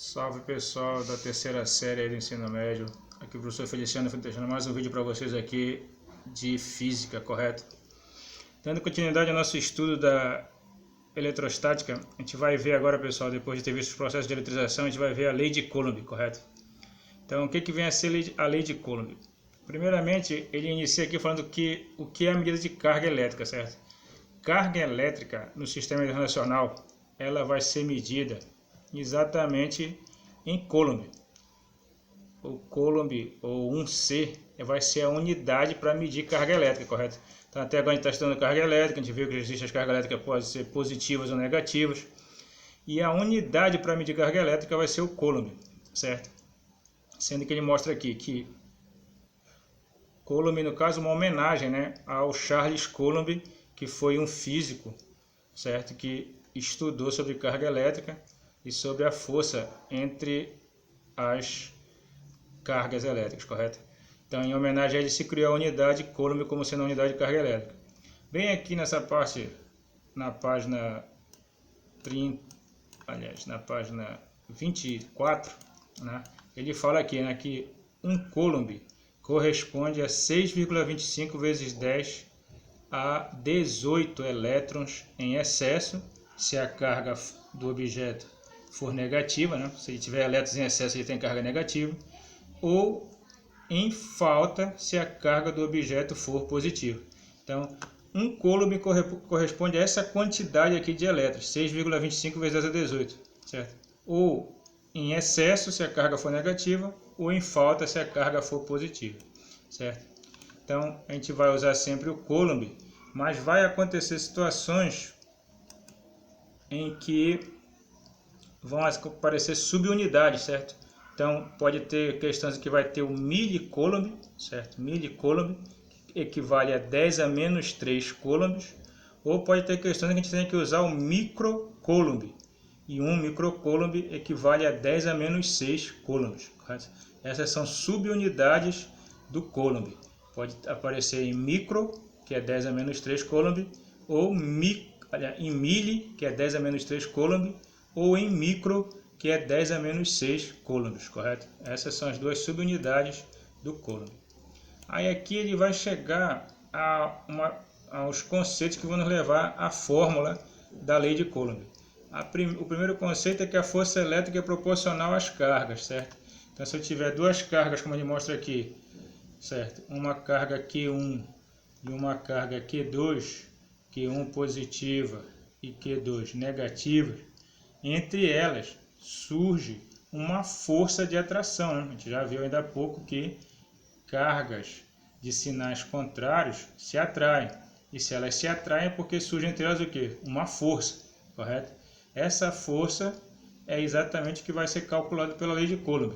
Salve pessoal da terceira série do ensino médio, aqui o professor Feliciano deixando mais um vídeo para vocês aqui de física, correto? Dando continuidade ao nosso estudo da eletrostática, a gente vai ver agora, pessoal, depois de ter visto os processos de eletrização, a gente vai ver a lei de Coulomb, correto? Então, o que vem a ser a lei de Coulomb? Primeiramente, ele inicia aqui falando o que é a medida de carga elétrica, certo? Carga elétrica no sistema internacional, ela vai ser medida exatamente em Coulomb. O Coulomb, ou 1C, vai ser a unidade para medir carga elétrica, correto? Então, até agora a gente está estudando carga elétrica, a gente viu que existem as cargas elétricas podem ser positivas ou negativas. E a unidade para medir carga elétrica vai ser o Coulomb, certo? Sendo que ele mostra aqui que Coulomb, no caso, uma homenagem, né, ao Charles Coulomb, que foi um físico, certo? Que estudou sobre carga elétrica e sobre a força entre as cargas elétricas, correto? Então, em homenagem a ele, se criou a unidade Coulomb como sendo a unidade de carga elétrica. Bem aqui nessa parte, na página 30, aliás, na página 24, né, ele fala aqui, né, que um Coulomb corresponde a 6,25 vezes 10 a 18 elétrons em excesso, se a carga do objeto for negativa, né? Se ele tiver elétrons em excesso, ele tem carga negativa, ou em falta, se a carga do objeto for positiva. Então, um Coulomb corresponde a essa quantidade aqui de elétrons, 6,25 vezes 10 a 18, certo? Ou em excesso, se a carga for negativa, ou em falta, se a carga for positiva, certo? Então, a gente vai usar sempre o Coulomb, mas vai acontecer situações em que vão aparecer subunidades, certo? Então, pode ter questões que vai ter o milicoulomb, certo? Milicoulomb, que equivale a 10 a menos 3 coulombs, ou pode ter questões que a gente tem que usar o microcoulomb, e um microcoulomb equivale a 10 a menos 6 coulombs, correto? Essas são subunidades do Coulomb. Pode aparecer em micro, que é 10 a menos 3 coulomb, ou em milli, que é 10 a menos 3 coulomb, ou em micro, que é 10 a menos 6 coulombs, correto? Essas são as duas subunidades do Coulomb. Aí aqui ele vai chegar aos conceitos que vão nos levar à fórmula da lei de Coulomb. O primeiro conceito é que a força elétrica é proporcional às cargas, certo? Então, se eu tiver duas cargas, como ele mostra aqui, certo? Uma carga Q1 e uma carga Q2, Q1 positiva e Q2 negativa, entre elas surge uma força de atração, né? A gente já viu ainda há pouco que cargas de sinais contrários se atraem. E se elas se atraem é porque surge entre elas o quê? Uma força, correto? Essa força é exatamente o que vai ser calculado pela lei de Coulomb.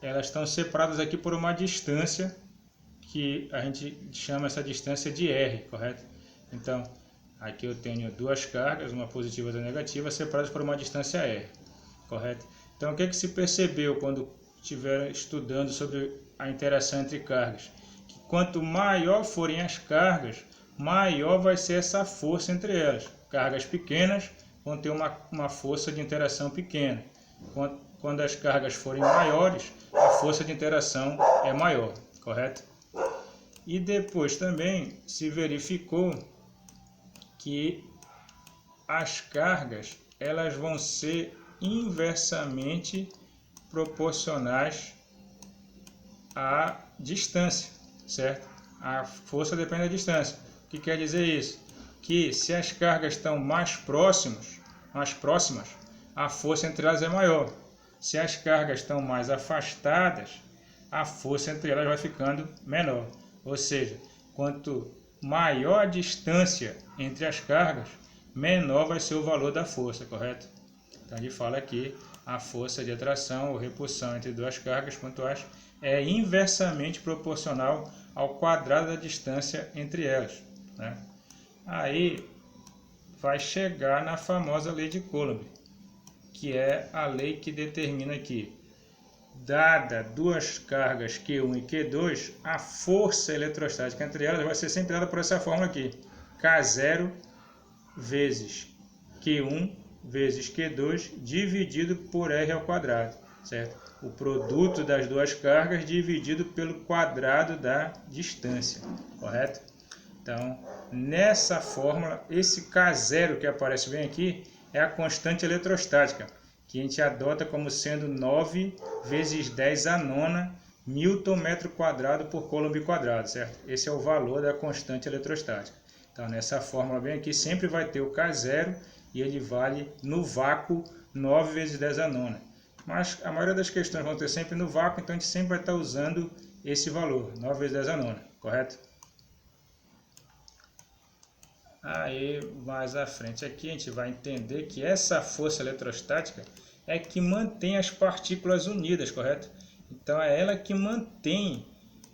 Elas estão separadas aqui por uma distância que a gente chama essa distância de R, correto? Então, aqui eu tenho duas cargas, uma positiva e outra negativa, separadas por uma distância R, correto? Então, o que se percebeu quando estiver estudando sobre a interação entre cargas? Que quanto maior forem as cargas, maior vai ser essa força entre elas. Cargas pequenas vão ter uma força de interação pequena. Quando as cargas forem maiores, a força de interação é maior, correto? E depois também se verificou que as cargas elas vão ser inversamente proporcionais à distância, certo? A força depende da distância. O que quer dizer isso? Que se as cargas estão mais próximas, a força entre elas é maior. Se as cargas estão mais afastadas, a força entre elas vai ficando menor. Ou seja, quanto maior a distância entre as cargas, menor vai ser o valor da força, correto? Então ele fala aqui a força de atração ou repulsão entre duas cargas pontuais é inversamente proporcional ao quadrado da distância entre elas, né? Aí vai chegar na famosa lei de Coulomb, que é a lei que determina que, dada duas cargas Q1 e Q2, a força eletrostática entre elas vai ser sempre dada por essa fórmula aqui, K0 vezes Q1 vezes Q2 dividido por R ao quadrado, certo? O produto das duas cargas dividido pelo quadrado da distância, correto? Então, nessa fórmula, esse K0 que aparece bem aqui é a constante eletrostática, que a gente adota como sendo 9 vezes 10 a nona Newton metro quadrado por Coulomb quadrado, certo? Esse é o valor da constante eletrostática. Então, nessa fórmula bem aqui, sempre vai ter o K0 e ele vale no vácuo 9 vezes 10 a nona. Mas a maioria das questões vão ter sempre no vácuo, então a gente sempre vai estar usando esse valor, 9 vezes 10 a nona, correto? Aí, mais à frente aqui, a gente vai entender que essa força eletrostática é que mantém as partículas unidas, correto? Então, é ela que mantém,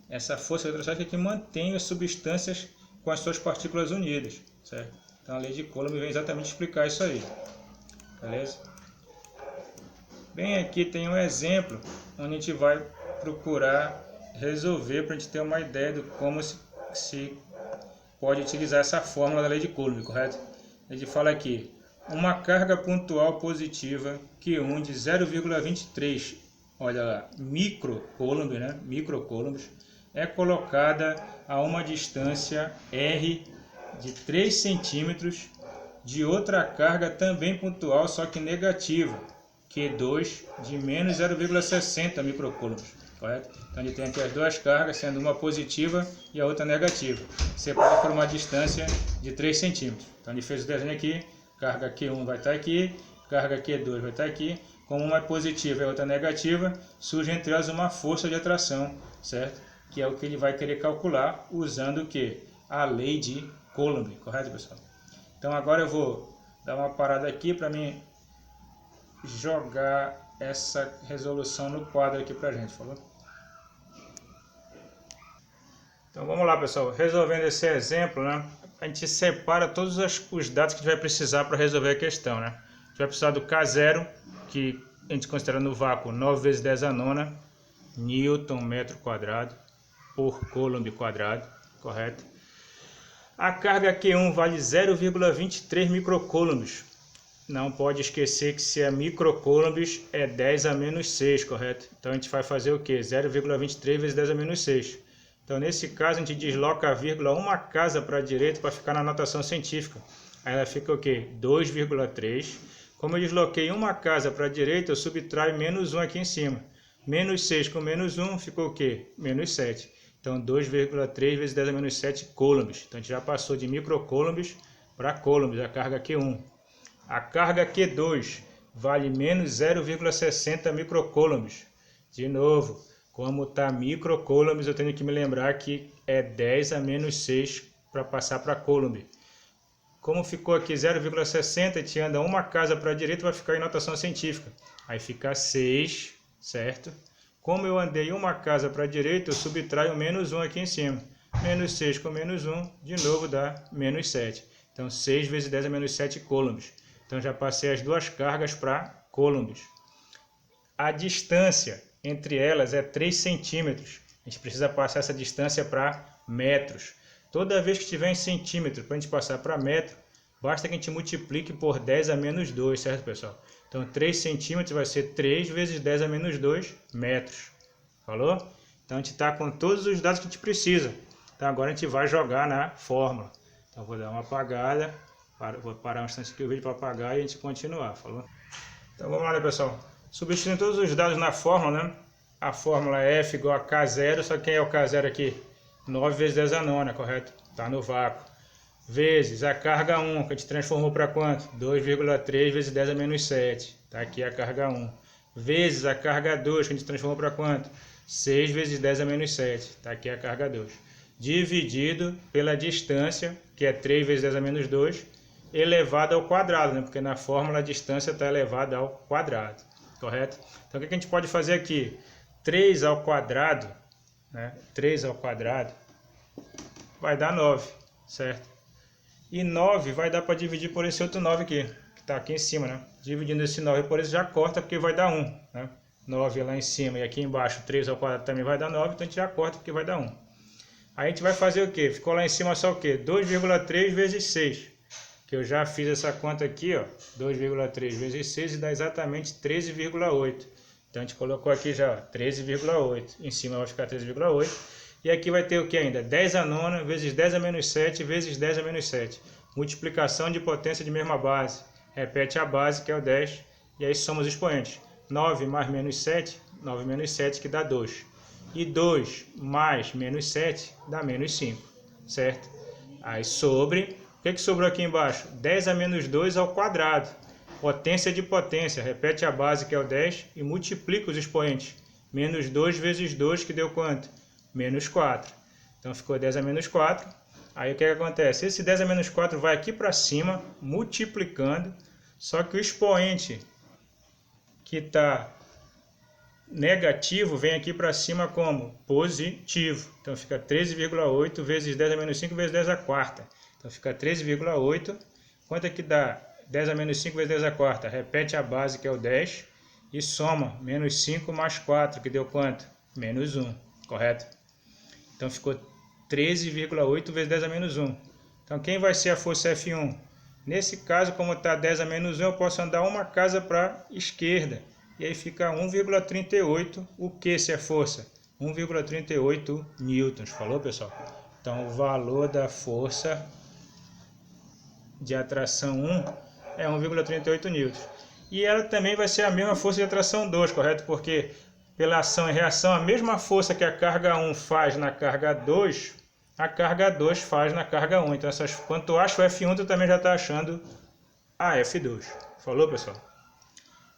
essa força eletrostática que mantém as substâncias com as suas partículas unidas, certo? Então, a lei de Coulomb vem exatamente explicar isso aí, beleza? Bem, aqui tem um exemplo onde a gente vai procurar resolver para a gente ter uma ideia de como se pode utilizar essa fórmula da lei de Coulomb, correto? A gente fala aqui, uma carga pontual positiva Q1 de 0,23, olha lá, microcoulomb, né? Microcoulombs, é colocada a uma distância R de 3 centímetros de outra carga também pontual, só que negativa, Q2 de menos 0,60 microcoulombs, correto? Então, a gente tem aqui as duas cargas, sendo uma positiva e a outra negativa, separada por uma distância de 3 centímetros. Então, a gente fez o desenho aqui, carga Q1 vai estar aqui, carga Q2 vai estar aqui. Como uma é positiva e a outra é negativa, surge entre elas uma força de atração, certo? Que é o que ele vai querer calcular usando o quê? A lei de Coulomb, correto, pessoal? Então, agora eu vou dar uma parada aqui para mim jogar essa resolução no quadro aqui pra gente, falou? Então vamos lá, pessoal, resolvendo esse exemplo, né? A gente separa todos os dados que a gente vai precisar para resolver a questão, né? A gente vai precisar do K0, que a gente considera no vácuo 9 vezes 10 a nona Newton metro quadrado por Coulomb quadrado, correto? A carga Q1 vale 0,23 microcoulombs. Não pode esquecer que se é microcoulombs é 10 a menos 6, correto? Então a gente vai fazer o quê? 0,23 vezes 10 a menos 6. Então nesse caso a gente desloca a vírgula uma casa para a direita para ficar na notação científica. Aí ela fica o quê? 2,3. Como eu desloquei uma casa para a direita, eu subtraio menos 1 aqui em cima. Menos 6 com menos 1 ficou o quê? Menos 7. Então 2,3 vezes 10 a menos 7 coulombs. Então a gente já passou de microcoulombs para coulombs, a carga Q1. A carga Q2 vale menos 0,60 microcoulombs. De novo, como está microcoulombs, eu tenho que me lembrar que é 10 a menos 6 para passar para coulomb. Como ficou aqui 0,60, a gente anda uma casa para a direita, vai ficar em notação científica. Aí fica 6, certo? Como eu andei uma casa para a direita, eu subtraio menos 1 aqui em cima. Menos 6 com menos 1, de novo dá menos 7. Então 6 vezes 10 a menos 7 coulombs. Então já passei as duas cargas para coulombs. A distância entre elas é 3 centímetros. A gente precisa passar essa distância para metros. Toda vez que tiver em centímetro, para a gente passar para metro, basta que a gente multiplique por 10 a menos 2, certo, pessoal? Então 3 centímetros vai ser 3 vezes 10 a menos 2 metros. Falou? Então a gente está com todos os dados que a gente precisa. Então agora a gente vai jogar na fórmula. Então vou dar uma apagada. Vou parar um instante aqui o vídeo para apagar e a gente continuar, falou? Então vamos lá, né, pessoal? Substituindo todos os dados na fórmula, né? A fórmula é F igual a K0, só que quem é o K0 aqui? 9 vezes 10 a nona, correto? Está no vácuo. Vezes a carga 1, que a gente transformou para quanto? 2,3 vezes 10 a menos 7. Está aqui a carga 1. Vezes a carga 2, que a gente transformou para quanto? 6 vezes 10 a menos 7. Está aqui a carga 2. Dividido pela distância, que é 3 vezes 10 a menos 2, elevado ao quadrado, né? Porque na fórmula a distância está elevada ao quadrado, correto? Então o que a gente pode fazer aqui? 3 ao quadrado, né? 3 ao quadrado vai dar 9, certo? E 9 vai dar para dividir por esse outro 9 aqui, que está aqui em cima, né? Dividindo esse 9 por esse já corta, porque vai dar 1, né? 9 lá em cima e aqui embaixo 3 ao quadrado também vai dar 9, então a gente já corta porque vai dar 1. Aí a gente vai fazer o quê? Ficou lá em cima só o quê? 2,3 vezes 6. que eu já fiz essa conta aqui, ó, 2,3 vezes 6 e dá exatamente 13,8. Então a gente colocou aqui já 13,8, em cima vai ficar 13,8. E aqui vai ter o que ainda? 10 a nona vezes 10 a menos 7 vezes 10 a menos 7. Multiplicação de potência de mesma base. Repete a base, que é o 10, e aí soma os expoentes. 9 mais menos 7, 9 menos 7 que dá 2. E 2 mais menos 7 dá menos 5, certo? Aí sobre, o que sobrou aqui embaixo? 10 a menos 2 ao quadrado. Potência de potência, repete a base que é o 10 e multiplica os expoentes. Menos 2 vezes 2 que deu quanto? Menos 4. Então ficou 10 a menos 4. Aí o que acontece? Esse 10 a menos 4 vai aqui para cima, multiplicando, só que o expoente que está negativo vem aqui para cima como? Positivo. Então fica 13,8 vezes 10 a menos 5 vezes 10 a quarta. Então fica 13,8. Quanto é que dá? 10 a menos 5 vezes 10 a quarta. Repete a base que é o 10 e soma menos 5 mais 4, que deu quanto? Menos 1, correto? Então ficou 13,8 vezes 10 a menos 1. Então quem vai ser a força F1? Nesse caso, como está 10 a menos 1, eu posso andar uma casa para a esquerda. E aí fica 1,38. O que se é força? 1,38 newtons. Falou, pessoal? Então o valor da força de atração 1 é 1,38 newtons. E ela também vai ser a mesma força de atração 2, correto? Porque pela ação e reação, a mesma força que a carga 1 faz na carga 2, a carga 2 faz na carga 1. Então, quando tu acha o F1, tu também já está achando a F2. Falou, pessoal?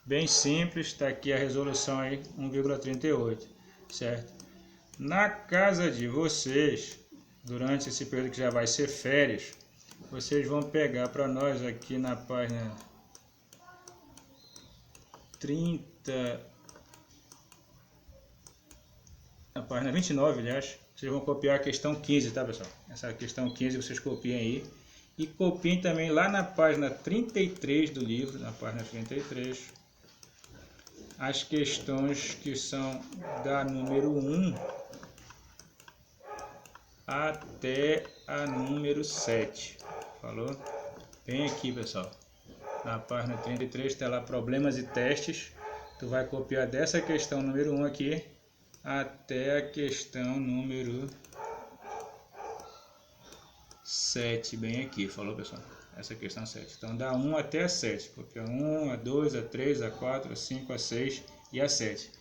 Bem simples, está aqui a resolução aí, 1,38, certo? Na casa de vocês, durante esse período que já vai ser férias, vocês vão pegar para nós aqui na página 30, na página 29, aliás, vocês vão copiar a questão 15, tá, pessoal? Essa questão 15 vocês copiem aí. E copiem também lá na página 33 do livro, na página 33, as questões que são da número 1 até a número 7. Falou? Vem aqui, pessoal. Na página 33 está lá problemas e testes. Tu vai copiar dessa questão número 1 aqui até a questão número 7, bem aqui, falou, pessoal? Essa é a questão 7. Então dá 1 até a 7, copia 1, a 2, a 3, a 4, a 5, a 6 e a 7.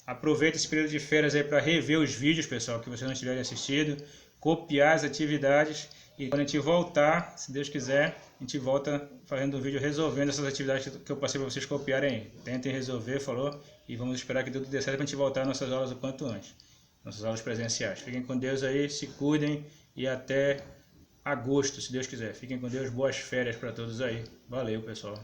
Aproveita esse período de férias aí para rever os vídeos, pessoal, que vocês não tiverem assistido, copiar as atividades e quando a gente voltar, se Deus quiser, a gente volta fazendo um vídeo resolvendo essas atividades que eu passei para vocês copiarem aí. Tentem resolver, falou? E vamos esperar que tudo dê certo para a gente voltar às nossas aulas o quanto antes. Nossas aulas presenciais. Fiquem com Deus aí, se cuidem e até agosto, se Deus quiser. Fiquem com Deus, boas férias para todos aí. Valeu, pessoal.